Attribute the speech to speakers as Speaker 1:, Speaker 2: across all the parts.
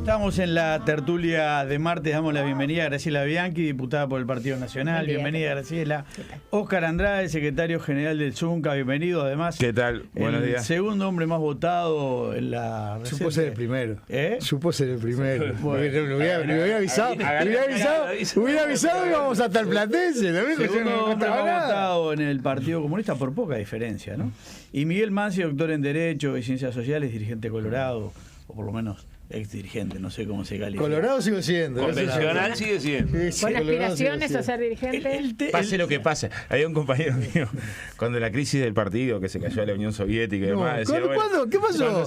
Speaker 1: Estamos en la tertulia de martes, damos la bienvenida a Graciela Bianchi, diputada por el Partido Nacional. Bienvenida, Graciela. Óscar Andrade, secretario general del Zunca, bienvenido. Además,
Speaker 2: ¿qué tal? Buenos días.
Speaker 1: El segundo hombre más votado en la receta.
Speaker 3: Supo ser el primero. Supo ser el primero.
Speaker 1: Bueno.
Speaker 3: Me hubiera avisado. Hubiera avisado y íbamos hasta el Platense.
Speaker 1: El segundo hombre más votado en el Partido Comunista por poca diferencia, ¿no? Y Miguel Mansi, doctor en Derecho y Ciencias Sociales, dirigente colorado, o por lo menos ex dirigente, no sé cómo se califica.
Speaker 3: Colorado sigo siendo.
Speaker 2: Convencional sigue siendo.
Speaker 4: ¿Con aspiraciones a ser dirigente?
Speaker 2: Pase lo que pase. Había un compañero mío, cuando la crisis del partido, que se cayó a la Unión Soviética y demás. Decía,
Speaker 3: ¿Cuándo? ¿Qué pasó?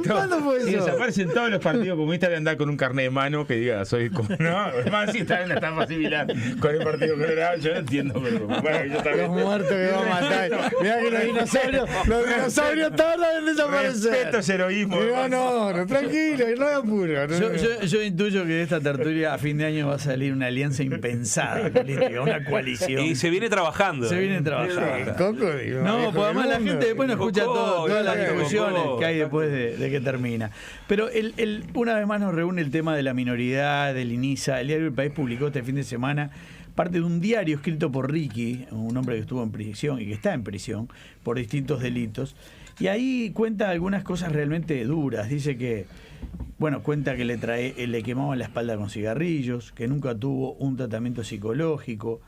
Speaker 3: ¿Cuándo fue eso?
Speaker 2: Y desaparecen todos los partidos comunistas de andar con un carnet de mano que diga, soy... No, además sí está en la etapa similar con el Partido Colorado. Yo no entiendo, pero bueno, yo también.
Speaker 3: Los muertos que va a matar. Mirá que los dinosaurios tardan en desaparecer.
Speaker 2: Respeto ese heroísmo.
Speaker 3: No, tranquilo, no hay apuro.
Speaker 1: Yo intuyo que de esta tertulia a fin de año va a salir una alianza impensada política, una coalición.
Speaker 5: Y se viene trabajando.
Speaker 1: No, pues además la gente después no escucha todas las discusiones que hay después de que termina. Pero una vez más nos reúne el tema de la minoridad, del INISA. El diario El País publicó este fin de semana parte de un diario escrito por Ricky, un hombre que estuvo en prisión y que está en prisión por distintos delitos. Y ahí cuenta algunas cosas realmente duras. Dice que, cuenta que le quemaban la espalda con cigarrillos, que nunca tuvo un tratamiento psicológico,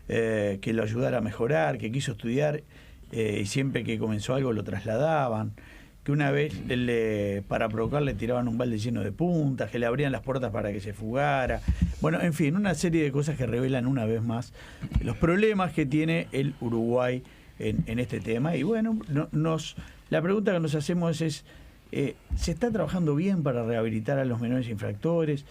Speaker 1: que lo ayudara a mejorar, que quiso estudiar y siempre que comenzó algo lo trasladaban, que una vez para provocar le tiraban un balde lleno de puntas, que le abrían las puertas para que se fugara. Bueno, en fin, una serie de cosas que revelan una vez más los problemas que tiene el Uruguay en este tema. Y bueno, la pregunta que nos hacemos es, ¿se está trabajando bien para rehabilitar a los menores infractores?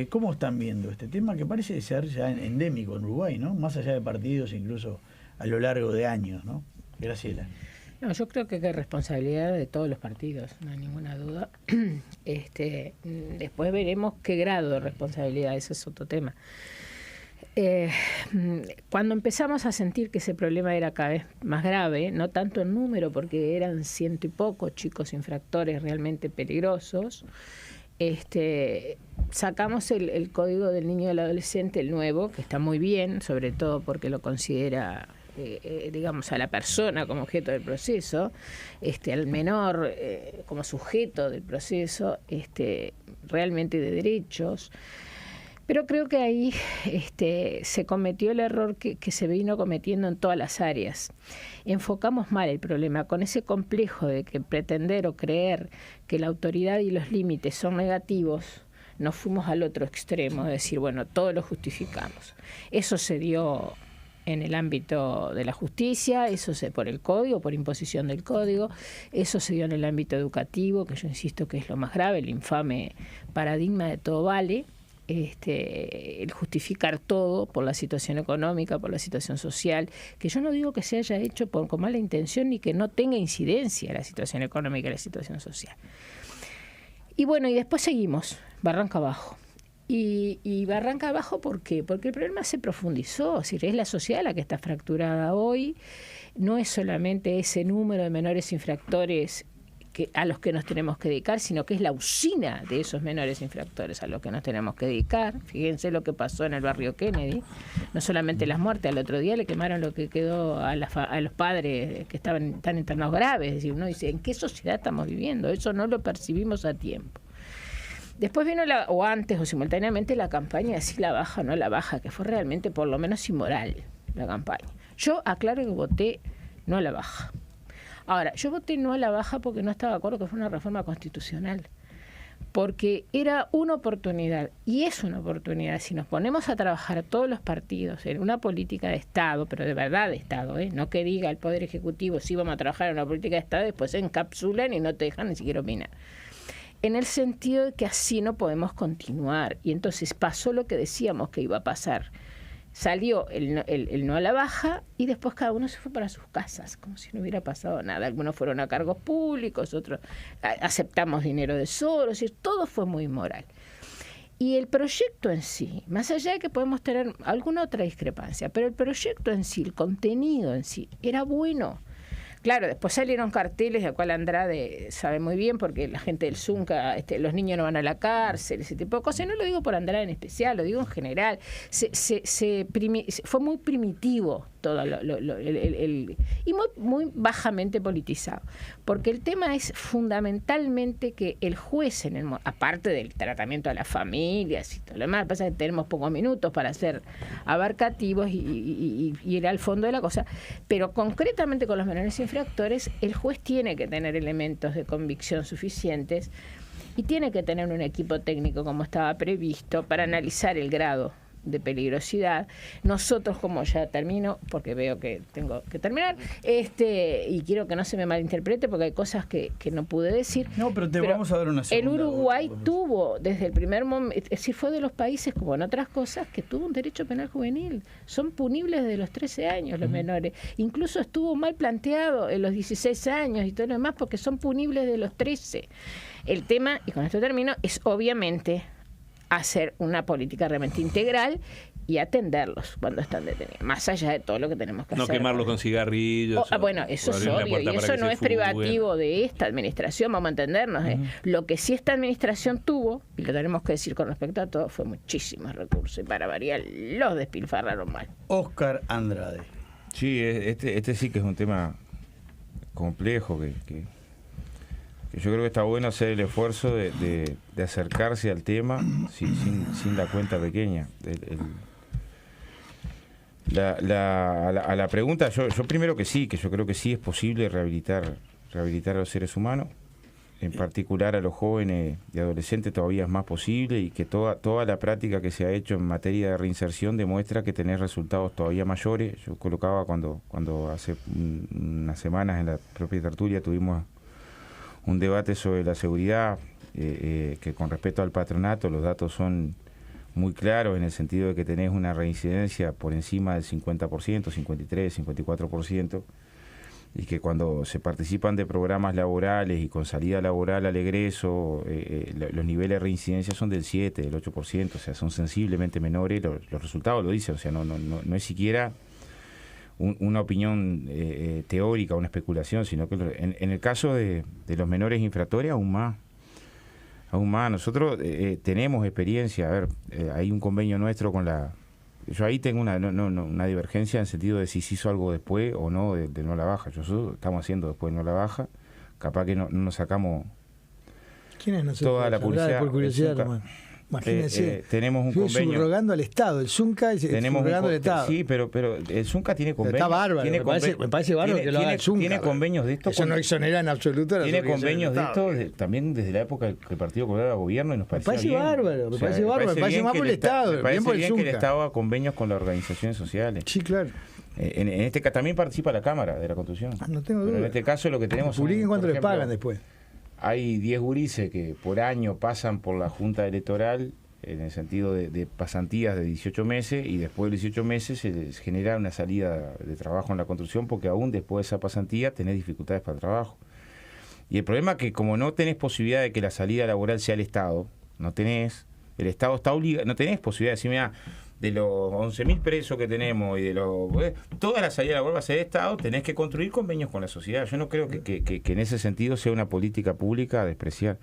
Speaker 1: ¿Cómo están viendo este tema que parece ser ya endémico en Uruguay, ¿no? Más allá de partidos, incluso a lo largo de años, ¿no? Graciela.
Speaker 4: No, yo creo que hay responsabilidad de todos los partidos, no hay ninguna duda. Después veremos qué grado de responsabilidad, ese es otro tema. Cuando empezamos a sentir que ese problema era cada vez más grave, no tanto en número, porque eran 100 y pocos chicos infractores realmente peligrosos, sacamos el Código del Niño y del Adolescente, el nuevo, que está muy bien, sobre todo porque lo considera, a la persona como objeto del proceso, al menor como sujeto del proceso, realmente de derechos. Pero creo que ahí se cometió el error que se vino cometiendo en todas las áreas. Enfocamos mal el problema, con ese complejo de que pretender o creer que la autoridad y los límites son negativos, nos fuimos al otro extremo, de decir, todo lo justificamos. Eso se dio en el ámbito de la justicia, por el código, por imposición del código, eso se dio en el ámbito educativo, que yo insisto que es lo más grave, el infame paradigma de todo vale. El justificar todo por la situación económica, por la situación social, que yo no digo que se haya hecho con mala intención ni que no tenga incidencia la situación económica y la situación social. Y después seguimos, barranca abajo. Y barranca abajo, ¿por qué? Porque el problema se profundizó, es decir, es la sociedad la que está fracturada hoy, no es solamente ese número de menores infractores a los que nos tenemos que dedicar, sino que es la usina de esos menores infractores a los que nos tenemos que dedicar. Fíjense lo que pasó en el barrio Kennedy, no solamente las muertes, al otro día le quemaron lo que quedó a los padres que estaban tan internados graves, es decir, uno dice, ¿en qué sociedad estamos viviendo? Eso no lo percibimos a tiempo. Después vino o antes o simultáneamente la campaña de si la baja o no la baja, que fue realmente por lo menos inmoral la campaña. Yo aclaro que voté no a la baja. Ahora, yo voté no a la baja porque no estaba de acuerdo que fue una reforma constitucional, porque era una oportunidad, y es una oportunidad, si nos ponemos a trabajar todos los partidos en una política de Estado, pero de verdad de Estado, no que diga el Poder Ejecutivo, sí vamos a trabajar en una política de Estado, después se encapsulan y no te dejan ni siquiera opinar. En el sentido de que así no podemos continuar, y entonces pasó lo que decíamos que iba a pasar. Salió el no a la baja y después cada uno se fue para sus casas, como si no hubiera pasado nada. Algunos fueron a cargos públicos, otros aceptamos dinero de Soros, y todo fue muy inmoral. Y el proyecto en sí, más allá de que podemos tener alguna otra discrepancia, pero el proyecto en sí, el contenido en sí, era bueno. Claro, después salieron carteles, de cual Andrade sabe muy bien, porque la gente del Zunca, los niños no van a la cárcel, ese tipo de cosas. No lo digo por Andrade en especial, lo digo en general. Fue muy primitivo todo y muy bajamente politizado. Porque el tema es fundamentalmente que el juez, aparte del tratamiento a las familias y todo lo demás, pasa que tenemos pocos minutos para ser abarcativos y ir al fondo de la cosa, pero concretamente con los menores infractores, el juez tiene que tener elementos de convicción suficientes y tiene que tener un equipo técnico como estaba previsto para analizar el grado de peligrosidad. Nosotros, como ya termino, porque veo que tengo que terminar, y quiero que no se me malinterprete porque hay cosas que no pude decir.
Speaker 1: No, pero vamos a dar una segunda.
Speaker 4: El Uruguay tuvo desde el primer momento, es decir, fue de los países, como en otras cosas, que tuvo un derecho penal juvenil. Son punibles desde los 13 años los menores. Incluso estuvo mal planteado en los 16 años y todo lo demás porque son punibles de los 13. El tema, y con esto termino, es obviamente hacer una política realmente integral y atenderlos cuando están detenidos, más allá de todo lo que tenemos que hacer.
Speaker 5: No quemarlos con cigarrillos.
Speaker 4: Bueno, eso es obvio, y eso no es privativo de esta administración, vamos a entendernos. Lo que sí esta administración tuvo, y lo tenemos que decir con respecto a todo, fue muchísimos recursos, y para variar, los despilfarraron mal.
Speaker 1: Oscar Andrade.
Speaker 2: Sí, este sí que es un tema complejo, que yo creo que está bueno hacer el esfuerzo de acercarse al tema sin la cuenta pequeña. A la pregunta, yo primero que yo creo que sí es posible rehabilitar a los seres humanos, en particular a los jóvenes y adolescentes todavía es más posible, y que toda la práctica que se ha hecho en materia de reinserción demuestra que tenés resultados todavía mayores. Yo colocaba cuando hace unas semanas en la propia tertulia tuvimos un debate sobre la seguridad, que con respecto al patronato los datos son muy claros en el sentido de que tenés una reincidencia por encima del 50%, 53, 54%, y que cuando se participan de programas laborales y con salida laboral al egreso, los niveles de reincidencia son del 7, del 8%, o sea, son sensiblemente menores, los resultados lo dicen, o sea, no es siquiera una opinión teórica, una especulación, sino que en el caso de los menores infractores aún más. Nosotros tenemos experiencia. A ver, hay un convenio nuestro con yo ahí tengo una divergencia en el sentido de si se hizo algo después o no de no la baja. Nosotros estamos haciendo después de no la baja, capaz que no nos sacamos toda la publicidad.
Speaker 3: Por curiosidad, imagínense,
Speaker 2: tenemos un convenio
Speaker 3: subrogando al Estado, el Zunca subrogando al Estado.
Speaker 2: Sí, pero el Zunca tiene convenios.
Speaker 3: Está bárbaro, me parece bárbaro que lo haga el Zunca.
Speaker 2: Tiene convenios de esto.
Speaker 3: Eso no exonera en absoluto.
Speaker 2: Tiene convenios de esto también desde la época que el Partido Colorado era gobierno, y nos parecía bien.
Speaker 3: Me parece más por el Estado.
Speaker 2: Me parece bien que el Estado haga convenios con las organizaciones sociales.
Speaker 3: Sí, claro.
Speaker 2: En este caso también participa la Cámara de la Construcción.
Speaker 3: No tengo duda.
Speaker 2: Pero en este caso lo que tenemos
Speaker 3: publiquen cuánto les pagan después.
Speaker 2: Hay 10 gurises que por año pasan por la Junta Electoral en el sentido de pasantías de 18 meses, y después de 18 meses se les genera una salida de trabajo en la construcción, porque aún después de esa pasantía tenés dificultades para el trabajo. Y el problema es que como no tenés posibilidad de que la salida laboral sea el Estado, el Estado está obligado, no tenés posibilidad de decir, mira, de los 11.000 presos que tenemos y de toda la salida laboral va a ser el Estado, tenés que construir convenios con la sociedad. Yo no creo que en ese sentido sea una política pública a despreciar.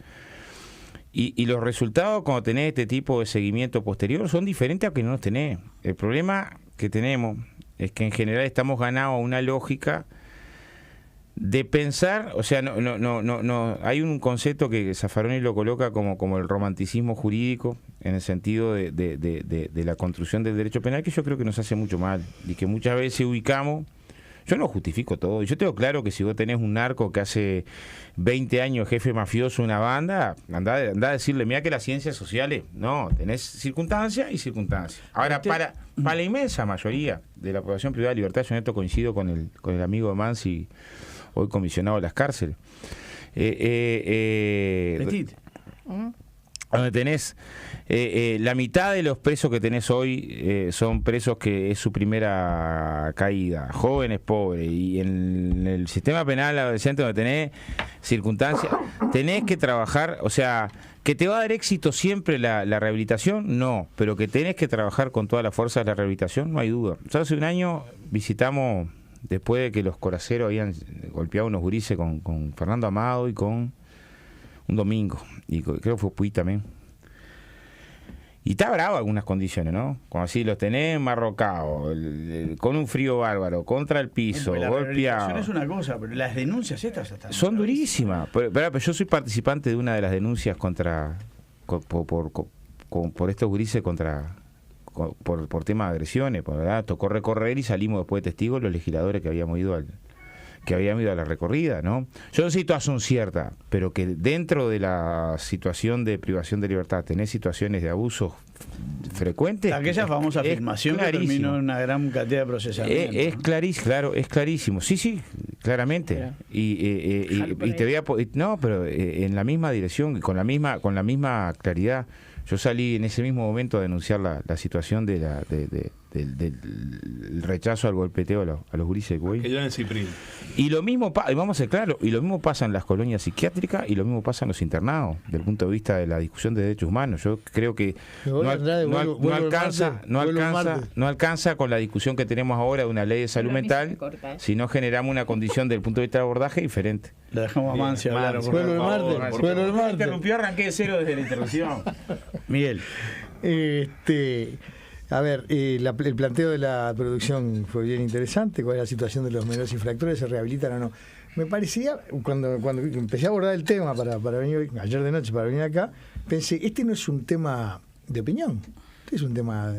Speaker 2: Y los resultados cuando tenés este tipo de seguimiento posterior son diferentes a que no los tenés. El problema que tenemos es que en general estamos ganados a una lógica de pensar, o sea, no hay un concepto que Zaffaroni lo coloca como el romanticismo jurídico, en el sentido de la construcción del derecho penal, que yo creo que nos hace mucho mal, y que muchas veces ubicamos. Yo no justifico todo. Yo tengo claro que si vos tenés un narco que hace 20 años jefe mafioso de una banda, andá a decirle, mira que las ciencias sociales, no, tenés circunstancias y circunstancias. Ahora, para la inmensa mayoría de la población privada de libertad, yo en esto coincido con el amigo de Mansi, hoy comisionado de las cárceles. Donde tenés la mitad de los presos que tenés hoy son presos que es su primera caída, jóvenes pobres, y en el sistema penal adolescente donde tenés circunstancias, tenés que trabajar, o sea, que te va a dar éxito siempre la rehabilitación, no, pero que tenés que trabajar con toda la fuerza de la rehabilitación, no hay duda. Hace un año visitamos después de que los coraceros habían golpeado unos gurises con Fernando Amado y con un Domingo, y creo que fue Puy también. Y está bravo algunas condiciones, ¿no? Como así los tenés marrocados, con un frío bárbaro, contra el piso, golpeado.
Speaker 1: Es una cosa, pero las denuncias estas
Speaker 2: son durísimas. Pero yo soy participante de una de las denuncias por estos gurises por tema de agresiones, ¿verdad? Tocó recorrer y salimos después de testigos los legisladores que habíamos ido a la recorrida, ¿no? Yo no sé si todas son ciertas, pero que dentro de la situación de privación de libertad tenés situaciones de abuso frecuentes.
Speaker 1: Aquella famosa filmación que terminó en una gran cantidad de procesamiento.
Speaker 2: Es clarísimo. Sí, claramente. Y te voy a pero en la misma dirección, con la misma claridad. Yo salí en ese mismo momento a denunciar la situación del rechazo al golpeteo a los gurises de Cuey.
Speaker 5: Que yo en el Cipril.
Speaker 2: Y lo mismo, vamos a ser claros, y lo mismo pasa en las colonias psiquiátricas y lo mismo pasa en los internados, desde el punto de vista de la discusión de derechos humanos. Yo creo que no alcanza con la discusión que tenemos ahora de una ley de salud mental, si no generamos una condición desde el punto de vista de abordaje diferente.
Speaker 1: Lo dejamos a Mansi hablar.
Speaker 3: Vuelvo el martes.
Speaker 2: Interrumpió, arranqué de cero desde la interrupción.
Speaker 1: Miguel.
Speaker 3: A ver, el planteo de la producción fue bien interesante. ¿Cuál es la situación de los menores infractores? ¿Se rehabilitan o no? Me parecía, cuando empecé a abordar el tema para venir ayer de noche para venir acá, pensé, este no es un tema de opinión, este es un tema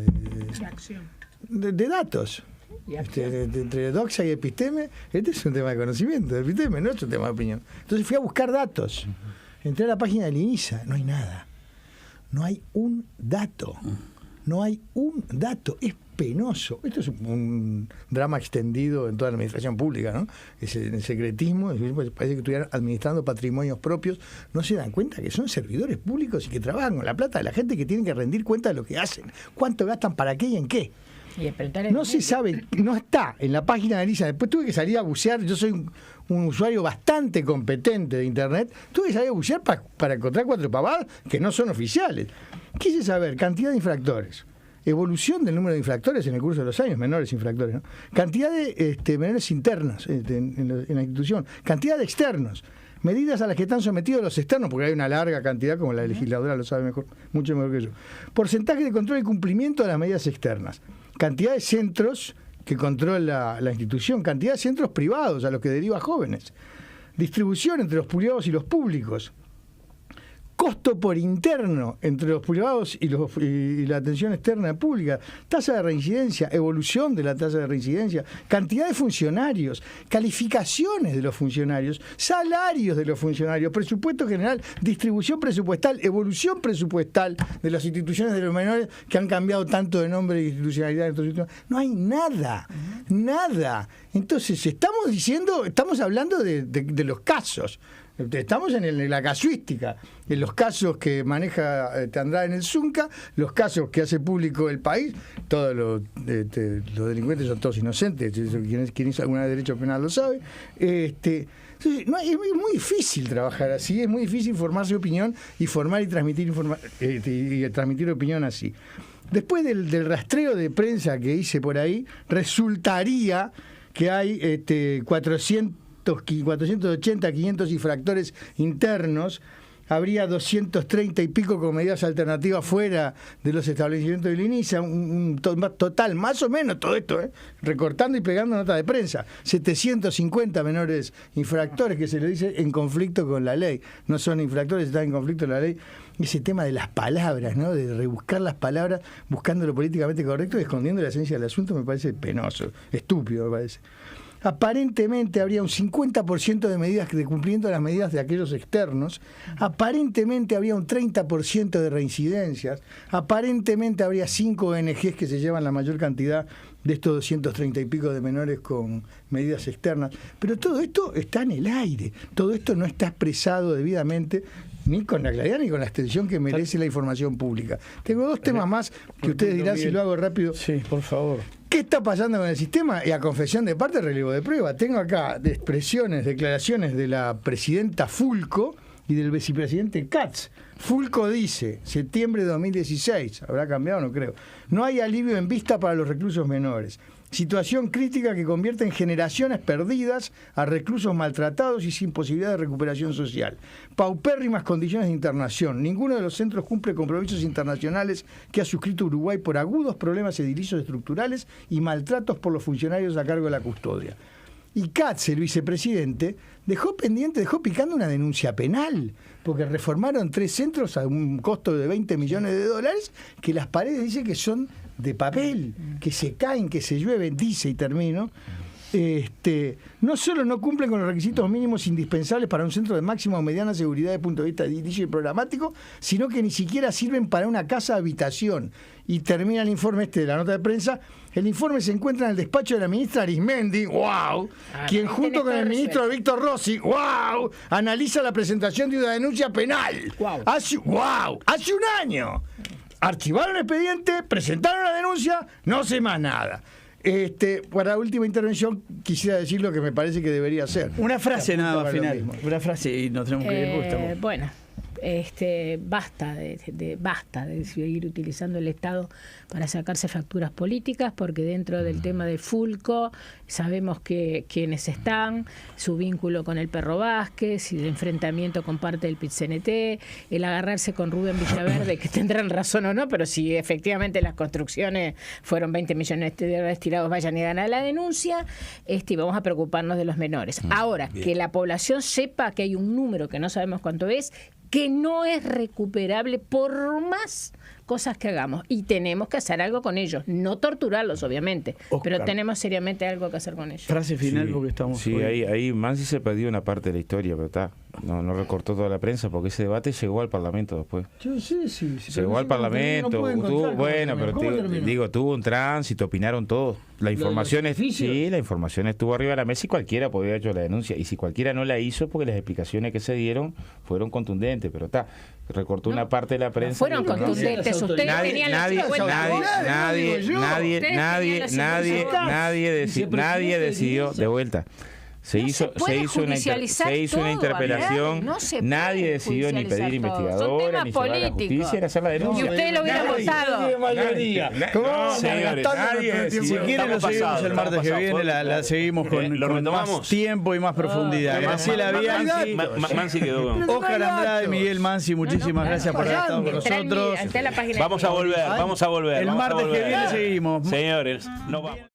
Speaker 3: de datos. Entre doxa y episteme, este es un tema de conocimiento, de episteme, no es un tema de opinión. Entonces fui a buscar datos. Entré a la página del INISA, no hay nada. No hay un dato. No hay un dato. Es penoso. Esto es un drama extendido en toda la administración pública, ¿no? Es el secretismo. Parece que estuvieran administrando patrimonios propios. No se dan cuenta que son servidores públicos y que trabajan con la plata de la gente, que tienen que rendir cuenta de lo que hacen. ¿Cuánto gastan para qué y en qué? No se sabe, no está en la página de Elisa. Después tuve que salir a bucear. Yo soy un usuario bastante competente de internet. Tuve que salir a bucear para encontrar 4 pavadas que no son oficiales. Quise saber cantidad de infractores, evolución del número de infractores en el curso de los años, menores infractores, ¿no? Cantidad de menores internos en la institución, cantidad de externos, medidas a las que están sometidos los externos, porque hay una larga cantidad, como la legisladora lo sabe mejor, mucho mejor que yo. Porcentaje de control y cumplimiento de las medidas externas, cantidad de centros que controla la institución, cantidad de centros privados a los que deriva jóvenes, distribución entre los privados y los públicos, costo por interno entre los privados y la atención externa pública, tasa de reincidencia, evolución de la tasa de reincidencia, cantidad de funcionarios, calificaciones de los funcionarios, salarios de los funcionarios, presupuesto general, distribución presupuestal, evolución presupuestal de las instituciones de los menores que han cambiado tanto de nombre e institucionalidad. No hay nada. Entonces estamos hablando de los casos. Estamos en la casuística, en los casos que maneja Andrade en el Zunca, los casos que hace público el país. Todos los delincuentes son todos inocentes, quien hizo alguna derecho penal lo sabe. Entonces, es muy difícil trabajar así, es muy difícil formarse opinión y formar y transmitir transmitir opinión así. Después del rastreo de prensa que hice por ahí, resultaría que hay 480, 500 infractores internos, habría 230 y pico con medidas alternativas fuera de los establecimientos del INISA, un total, más o menos todo esto, recortando y pegando nota de prensa, 750 menores infractores que se le dice en conflicto con la ley, no son infractores, están en conflicto con la ley. Ese tema de las palabras, ¿no? De rebuscar las palabras, buscando lo políticamente correcto y escondiendo la esencia del asunto, me parece penoso, estúpido me parece. Aparentemente habría un 50% de medidas de cumplimiento de las medidas de aquellos externos, aparentemente habría un 30% de reincidencias, aparentemente habría 5 ONGs que se llevan la mayor cantidad de estos 230 y pico de menores con medidas externas, pero todo esto está en el aire, todo esto no está expresado debidamente ni con la claridad ni con la extensión que merece la información pública. Tengo 2 temas más que ustedes dirán si lo hago rápido.
Speaker 1: Sí, por favor.
Speaker 3: ¿Qué está pasando con el sistema? Y a confesión de parte, relevo de prueba. Tengo acá expresiones, declaraciones de la presidenta Fulco y del vicepresidente Katz. Fulco dice, septiembre de 2016, habrá cambiado, no creo, no hay alivio en vista para los reclusos menores. Situación crítica que convierte en generaciones perdidas a reclusos maltratados y sin posibilidad de recuperación social. Paupérrimas condiciones de internación. Ninguno de los centros cumple compromisos internacionales que ha suscrito Uruguay por agudos problemas edilicios estructurales y maltratos por los funcionarios a cargo de la custodia. Y Katz, el vicepresidente, dejó picando una denuncia penal, porque reformaron 3 centros a un costo de $20 millones, que las paredes dicen que son de papel, que se caen, que se llueven, dice, y termino. No solo no cumplen con los requisitos mínimos indispensables para un centro de máxima o mediana seguridad desde el punto de vista edilicio y programático, sino que ni siquiera sirven para una casa habitación. Y termina el informe de la nota de prensa. El informe se encuentra en el despacho de la ministra Arismendi, ¡wow!, quien junto con el ministro Víctor Rossi, ¡wow!, analiza la presentación de una denuncia penal. Hace un año. Archivaron el expediente, presentaron la denuncia, no sé más nada. Para la última intervención quisiera decir lo que me parece que debería ser.
Speaker 1: Una frase nada más final. Una frase y nos tenemos que ir.
Speaker 4: Bueno, basta de seguir utilizando el Estado para sacarse facturas políticas, porque dentro del tema de Fulco sabemos que quienes están, su vínculo con el Perro Vázquez y el enfrentamiento con parte del PIT-CNT, el agarrarse con Rubén Villaverde, que tendrán razón o no, pero si efectivamente las construcciones fueron 20 millones de dólares tirados, vayan y ganan la denuncia, y vamos a preocuparnos de los menores. Ahora, que la población sepa que hay un número que no sabemos cuánto es, que no es recuperable por más cosas que hagamos, y tenemos que hacer algo con ellos, no torturarlos obviamente, Oscar, pero tenemos seriamente algo que hacer con ellos.
Speaker 1: Frase final, porque estamos
Speaker 2: ahí Mansi se perdió una parte de la historia, pero no recortó toda la prensa, porque ese debate llegó al Parlamento después.
Speaker 3: Yo sé, sí.
Speaker 2: Llegó al Parlamento, tuvo un tránsito, opinaron todos. La información estuvo arriba de la mesa y cualquiera podría haber hecho la denuncia, y si cualquiera no la hizo, porque las explicaciones que se dieron fueron contundentes, pero recortó una parte de la prensa.
Speaker 4: Fueron contundentes.
Speaker 2: Nadie decidió de vuelta. Se hizo una interpelación, nadie decidió ni pedir investigadora, ni llevar a la justicia, era hacer la denuncia.
Speaker 4: Y usted lo hubiera votado.
Speaker 1: Si quieren lo seguimos el martes que viene, la seguimos con más tiempo y más profundidad. Graciela Bianchi,
Speaker 5: Mansi quedó con
Speaker 1: Oscar Andrade, Miguel Mansi, muchísimas gracias por haber estado con nosotros.
Speaker 5: Vamos a volver.
Speaker 1: El martes que viene seguimos.
Speaker 5: Señores, no vamos.